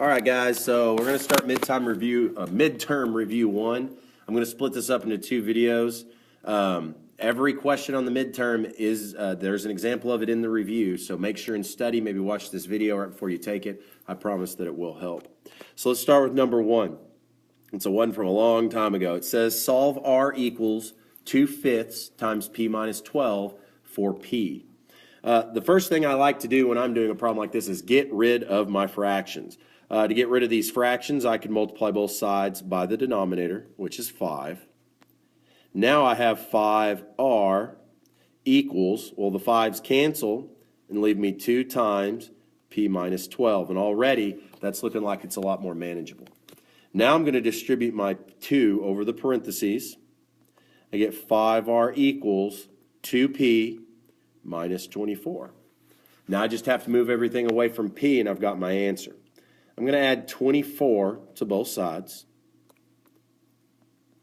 All right, guys, so we're going to start midterm review 1. I'm going to split this up into 2 videos. Every question on the midterm is, there's an example of it in the review, so make sure and study, maybe watch this video right before you take it. I promise that it will help. So let's start with number 1. It's a one from a long time ago. It says solve R equals 2/5 times P minus 12 for P. The first thing I like to do when I'm doing a problem like this is get rid of my fractions. To get rid of these fractions, I can multiply both sides by the denominator, which is 5. Now I have 5R equals, well, the 5's cancel and leave me 2 times P minus 12. And already that's looking like it's a lot more manageable. Now I'm going to distribute my 2 over the parentheses. I get 5R equals 2P minus 24. Now I just have to move everything away from P and I've got my answer. I'm going to add 24 to both sides.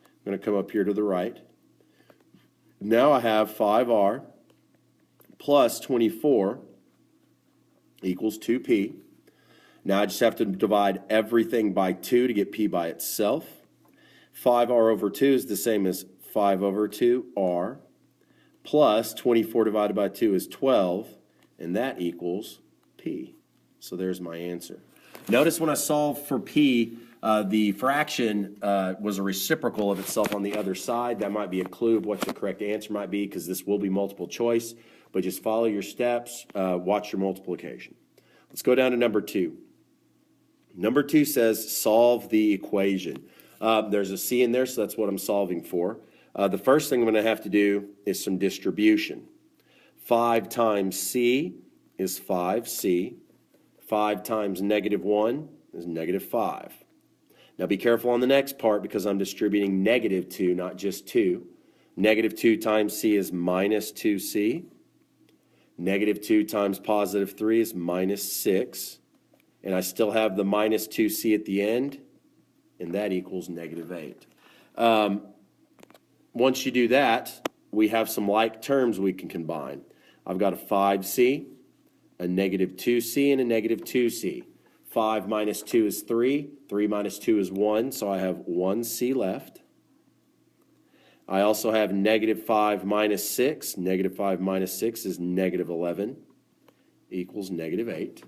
I'm going to come up here to the right. Now I have 5R plus 24 equals 2P. Now I just have to divide everything by 2 to get P by itself. 5R over 2 is the same as 5 over 2R plus 24 divided by 2 is 12, and that equals P. So there's my answer. Notice when I solved for P, the fraction was a reciprocal of itself on the other side. That might be a clue of what the correct answer might be because this will be multiple choice, but just follow your steps, watch your multiplication. Let's go down to number 2. Number 2 says solve the equation. There's a C in there, so that's what I'm solving for. The first thing I'm going to have to do is some distribution. 5 times C is 5C. 5 times negative 1 is negative 5. Now be careful on the next part because I'm distributing negative 2, not just 2. Negative 2 times C is minus 2C. Negative 2 times positive 3 is minus 6. And I still have the minus 2C at the end, and that equals negative 8. Once you do that, we have some like terms we can combine. I've got a 5C, a negative 2C, and a negative 2C. 5 minus 2 is 3. 3 minus 2 is 1, so I have 1C left. I also have negative 5 minus 6. Negative 5 minus 6 is negative 11, equals negative 8.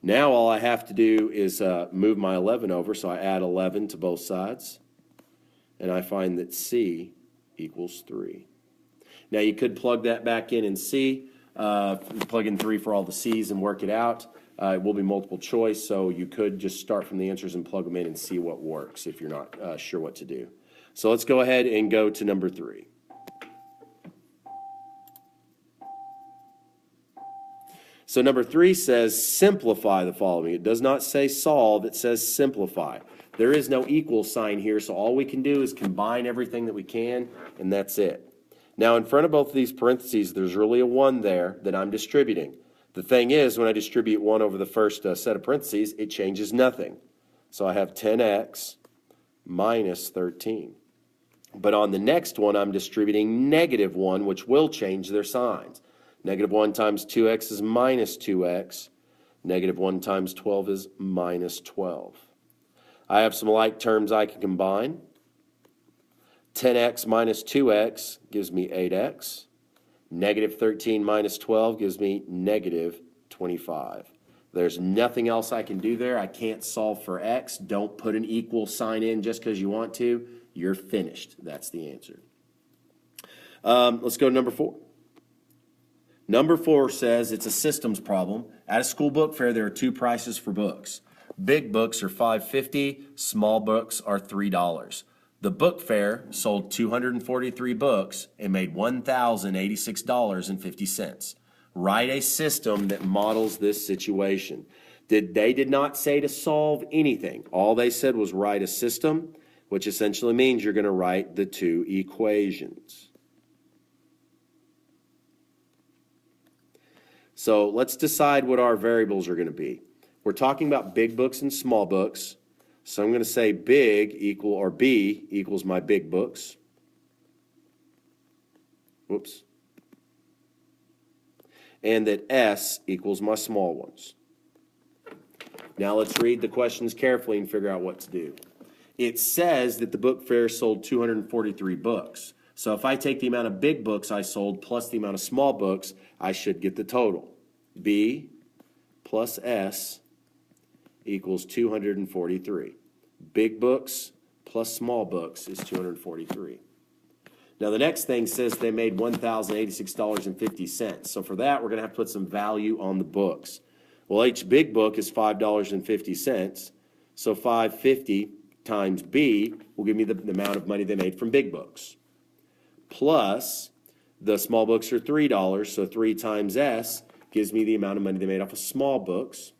Now all I have to do is move my 11 over, so I add 11 to both sides, and I find that C equals 3. Now you could plug that back in C, plug in 3 for all the C's and work it out. It will be multiple choice, so you could just start from the answers and plug them in and see what works if you're not sure what to do. So let's go ahead and go to number 3. So number 3 says simplify the following. It does not say solve, it says simplify. There is no equal sign here, so all we can do is combine everything that we can, and that's it. Now in front of both of these parentheses, there's really a 1 there that I'm distributing. The thing is, when I distribute 1 over the first set of parentheses, it changes nothing. So I have 10x minus 13. But on the next one, I'm distributing negative 1, which will change their signs. Negative 1 times 2x is minus 2x. Negative 1 times 12 is minus 12. I have some like terms I can combine. 10x minus 2x gives me 8x. Negative 13 minus 12 gives me negative 25. There's nothing else I can do there. I can't solve for x. Don't put an equal sign in just because you want to. You're finished. That's the answer. Let's go to number 4. Number 4 says it's a systems problem. At a school book fair, there are 2 prices for books. Big books are $5.50. Small books are $3. The book fair sold 243 books and made $1,086.50. Write a system that models this situation. They did not say to solve anything. All they said was write a system, which essentially means you're going to write the 2 equations. So let's decide what our variables are going to be. We're talking about big books and small books. So I'm going to say big equal, or B equals my big books. Whoops. And that S equals my small ones. Now let's read the questions carefully and figure out what to do. It says that the book fair sold 243 books. So if I take the amount of big books I sold plus the amount of small books, I should get the total. B plus S equals 243. Big books plus small books is 243. Now the next thing says they made $1,086.50. So for that, we're going to have to put some value on the books. Well, each big book is $5.50. So 550 times B will give me the amount of money they made from big books. Plus, the small books are $3, so 3 times S gives me the amount of money they made off of small books.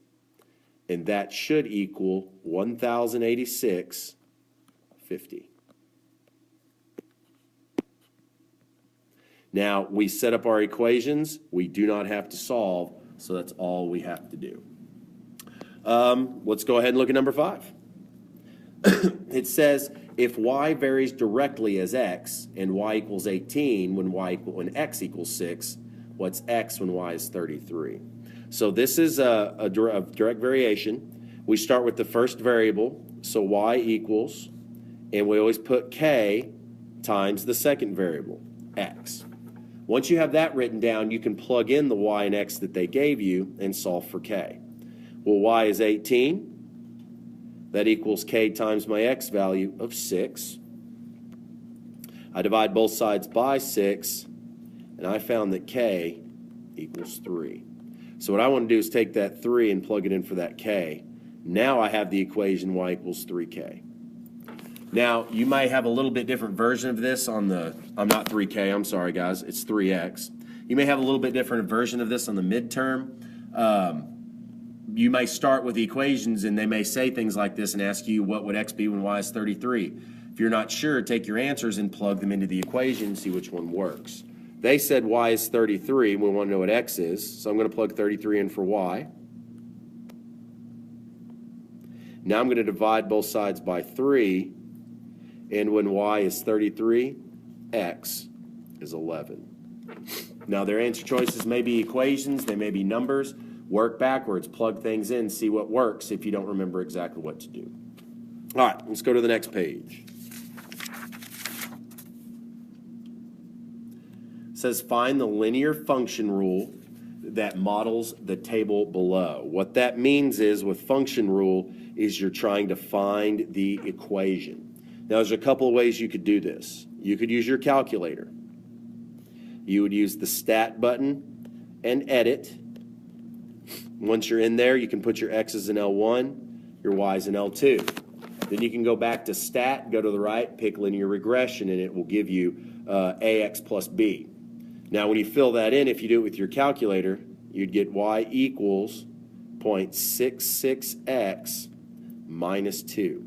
And that should equal $1,086.50. Now, we set up our equations. We do not have to solve, so that's all we have to do. Let's go ahead and look at number 5. It says, if y varies directly as x and y equals 18 when x equals 6, what's x when y is 33? So this is a direct variation. We start with the first variable, so y equals, and we always put k times the second variable, x. Once you have that written down, you can plug in the y and x that they gave you and solve for k. Well, y is 18. That equals k times my x value of 6. I divide both sides by 6, and I found that k equals 3. So what I want to do is take that 3 and plug it in for that k. Now I have the equation y equals 3k. Now, you might have a little bit different version of this on the, I'm not 3k, I'm sorry guys, it's 3x. You may have a little bit different version of this on the midterm. You may start with the equations and they may say things like this and ask you what would x be when y is 33. If you're not sure, take your answers and plug them into the equation and see which one works. They said y is 33, and we want to know what x is, so I'm going to plug 33 in for y. Now I'm going to divide both sides by 3, and when y is 33, x is 11. Now their answer choices may be equations, they may be numbers. Work backwards, plug things in, see what works if you don't remember exactly what to do. All right, let's go to the next page. It says find the linear function rule that models the table below. What that means is with function rule is you're trying to find the equation. Now there's a couple of ways you could do this. You could use your calculator. You would use the stat button and edit. Once you're in there, you can put your x's in L1, your y's in L2. Then you can go back to stat, go to the right, pick linear regression, and it will give you ax plus b. Now when you fill that in, if you do it with your calculator, you'd get y equals 0.66x minus 2.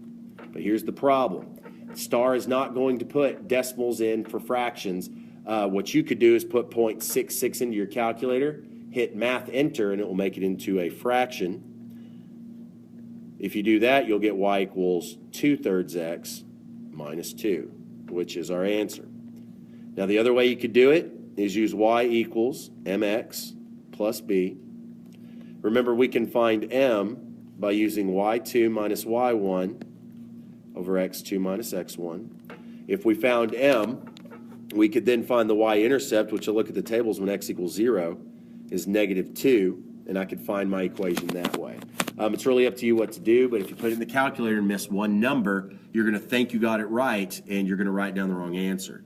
But here's the problem. Star is not going to put decimals in for fractions. What you could do is put 0.66 into your calculator, hit math enter, and it will make it into a fraction. If you do that, you'll get y equals 2/3 x minus 2, which is our answer. Now the other way you could do it is use y equals mx plus b. Remember, we can find m by using y2 minus y1 over x2 minus x1. If we found m, we could then find the y-intercept, which you'll look at the tables when x equals 0, is -2, and I could find my equation that way. It's really up to you what to do, but if you put it in the calculator and miss one number, you're going to think you got it right, and you're going to write down the wrong answer.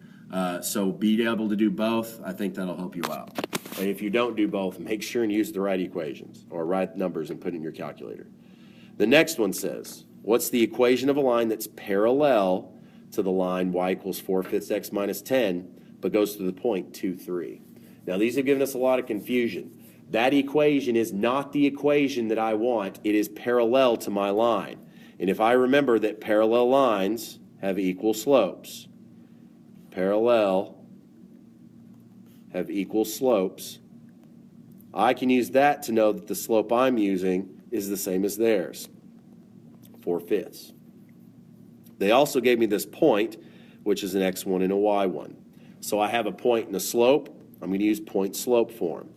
So be able to do both. I think that'll help you out. And if you don't do both, make sure and use the right equations or right numbers and put it in your calculator. The next one says, what's the equation of a line that's parallel to the line y equals 4/5 x minus 10, but goes to the point 2, 3? Now, these have given us a lot of confusion. That equation is not the equation that I want. It is parallel to my line. And if I remember that parallel lines have equal slopes, parallel have equal slopes, I can use that to know that the slope I'm using is the same as theirs, 4/5. They also gave me this point, which is an x1 and a y1. So I have a point and a slope. I'm going to use point slope form.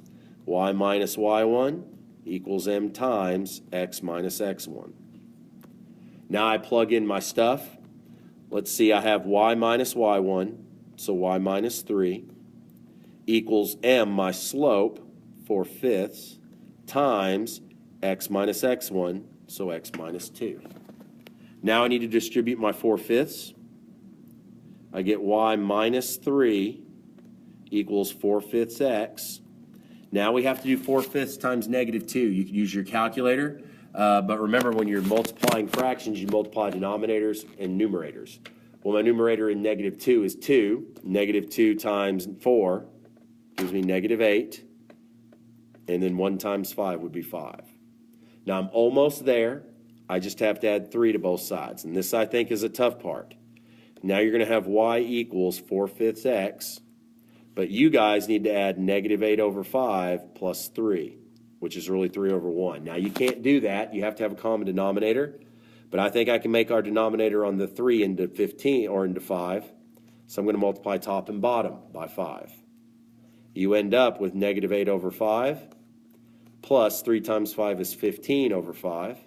Y minus y1 equals m times x minus x1. Now I plug in my stuff. Let's see, I have y minus y1, so y minus 3, equals m, my slope, 4/5, times x minus x1, so x minus 2. Now I need to distribute my 4/5. I get y minus 3 equals 4/5 x. Now we have to do 4/5 times -2. You can use your calculator, but remember when you're multiplying fractions, you multiply denominators and numerators. Well, my numerator in -2 is 2. -2 times 4 gives me -8. And then 1 times 5 would be 5. Now I'm almost there. I just have to add 3 to both sides. And this, I think, is a tough part. Now you're going to have y equals 4/5 x. But you guys need to add -8/5 plus 3, which is really 3/1. Now you can't do that. You have to have a common denominator. But I think I can make our denominator on the 3 into 15 or into 5. So I'm going to multiply top and bottom by 5. You end up with -8/5 plus 3 times 5 is 15/5.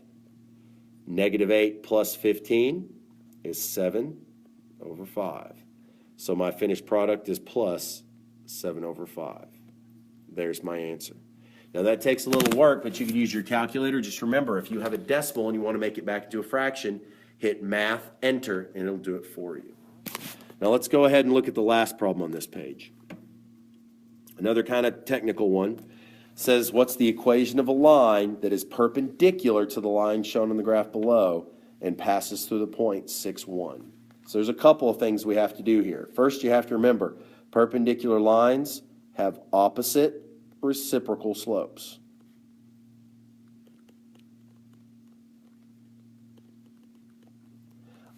-8 plus 15 is 7/5. So my finished product is plus 7/5. There's my answer. Now that takes a little work, but you can use your calculator. Just remember, if you have a decimal and you want to make it back into a fraction, hit Math, Enter, and it'll do it for you. Now let's go ahead and look at the last problem on this page. Another kind of technical one. Says, what's the equation of a line that is perpendicular to the line shown on the graph below and passes through the point 6, 1? So there's a couple of things we have to do here. First, you have to remember, perpendicular lines have opposite reciprocal slopes.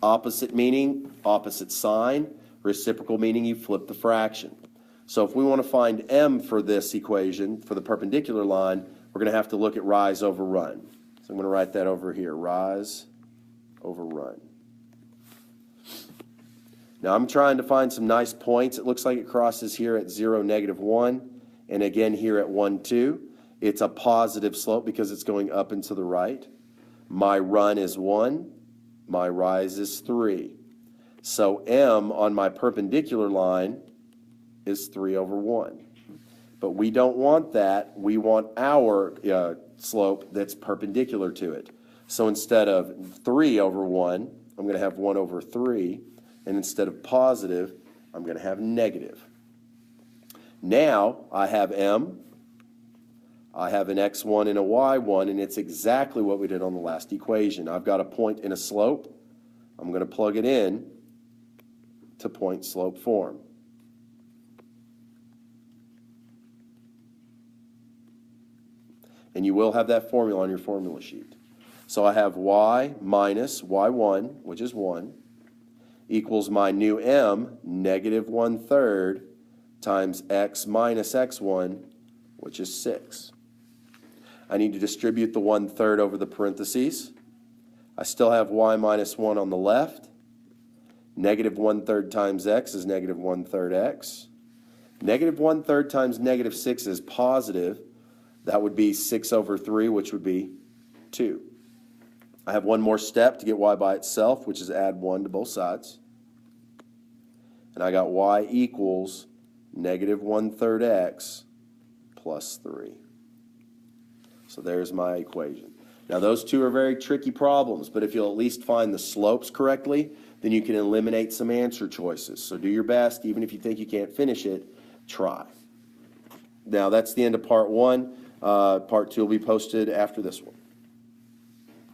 Opposite meaning opposite sign, reciprocal meaning you flip the fraction. So if we want to find m for this equation, for the perpendicular line, we're going to have to look at rise over run. So I'm going to write that over here, rise over run. Now I'm trying to find some nice points. It looks like it crosses here at 0, -1, and again here at 1, 2. It's a positive slope because it's going up and to the right. My run is 1. My rise is 3. So m on my perpendicular line is 3/1. But we don't want that. We want our slope that's perpendicular to it. So instead of 3/1, I'm going to have 1/3. And instead of positive, I'm going to have negative. Now I have m. I have an x1 and a y1, and it's exactly what we did on the last equation. I've got a point and a slope. I'm going to plug it in to point slope form. And you will have that formula on your formula sheet. So I have y minus y1, which is 1, equals my new m, -1/3, times x minus x1, which is 6. I need to distribute the 1/3 over the parentheses. I still have y minus 1 on the left. -1/3 times x is -1/3 x. -1/3 times -6 is positive. That would be 6/3, which would be 2. I have one more step to get y by itself, which is add 1 to both sides. And I got y equals -1/3 x plus 3. So there's my equation. Now those two are very tricky problems, but if you'll at least find the slopes correctly, then you can eliminate some answer choices. So do your best. Even if you think you can't finish it, try. Now that's the end of part 1. Part 2 will be posted after this one.